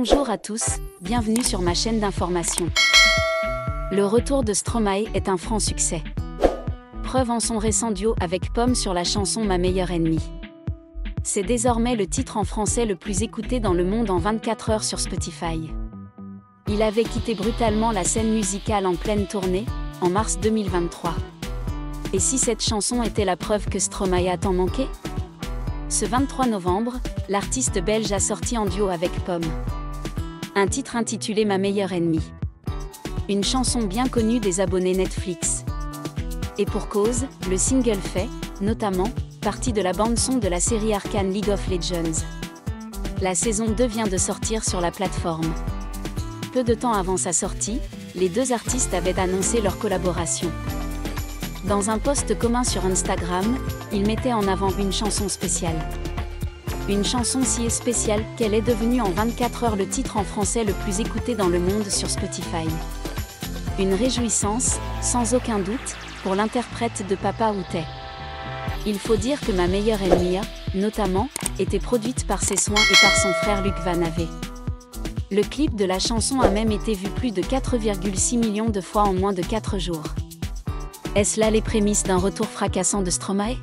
Bonjour à tous, bienvenue sur ma chaîne d'information. Le retour de Stromae est un franc succès. Preuve en son récent duo avec Pomme sur la chanson Ma meilleure ennemie. C'est désormais le titre en français le plus écouté dans le monde en 24 heures sur Spotify. Il avait quitté brutalement la scène musicale en pleine tournée, en mars 2023. Et si cette chanson était la preuve que Stromae a tant manqué ? Ce 23 novembre, l'artiste belge a sorti en duo avec Pomme un titre intitulé Ma meilleure ennemie. Une chanson bien connue des abonnés Netflix. Et pour cause, le single fait, notamment, partie de la bande-son de la série Arcane League of Legends. La saison 2 vient de sortir sur la plateforme. Peu de temps avant sa sortie, les deux artistes avaient annoncé leur collaboration. Dans un post commun sur Instagram, ils mettaient en avant une chanson spéciale. Une chanson si spéciale qu'elle est devenue en 24 heures le titre en français le plus écouté dans le monde sur Spotify. Une réjouissance, sans aucun doute, pour l'interprète de Papa Outé. Il faut dire que Ma meilleure ennemie a, notamment, été produite par ses soins et par son frère Luc Van Ave. Le clip de la chanson a même été vu plus de 4,6 millions de fois en moins de 4 jours. Est-ce là les prémices d'un retour fracassant de Stromae ?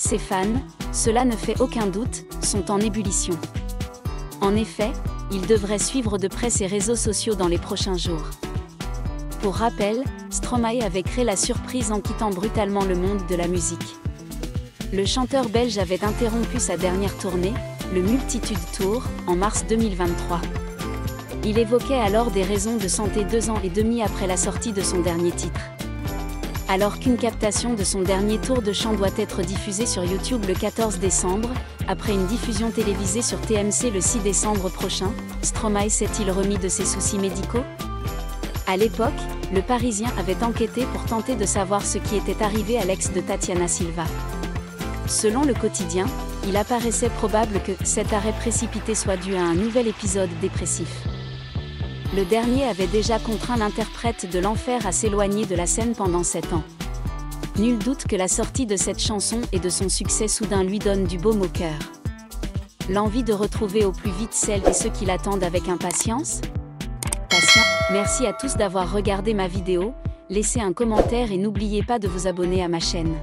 Ses fans, cela ne fait aucun doute, sont en ébullition. En effet, ils devraient suivre de près ses réseaux sociaux dans les prochains jours. Pour rappel, Stromae avait créé la surprise en quittant brutalement le monde de la musique. Le chanteur belge avait interrompu sa dernière tournée, le Multitude Tour, en mars 2023. Il évoquait alors des raisons de santé 2 ans et demi après la sortie de son dernier titre. Alors qu'une captation de son dernier tour de chant doit être diffusée sur YouTube le 14 décembre, après une diffusion télévisée sur TMC le 6 décembre prochain, Stromae s'est-il remis de ses soucis médicaux ? À l'époque, le Parisien avait enquêté pour tenter de savoir ce qui était arrivé à l'ex de Tatiana Silva. Selon le quotidien, il apparaissait probable que cet arrêt précipité soit dû à un nouvel épisode dépressif. Le dernier avait déjà contraint l'interprète de l'Enfer à s'éloigner de la scène pendant 7 ans. Nul doute que la sortie de cette chanson et de son succès soudain lui donne du baume au cœur. L'envie de retrouver au plus vite celles et ceux qui l'attendent avec impatience ? Merci à tous d'avoir regardé ma vidéo, laissez un commentaire et n'oubliez pas de vous abonner à ma chaîne.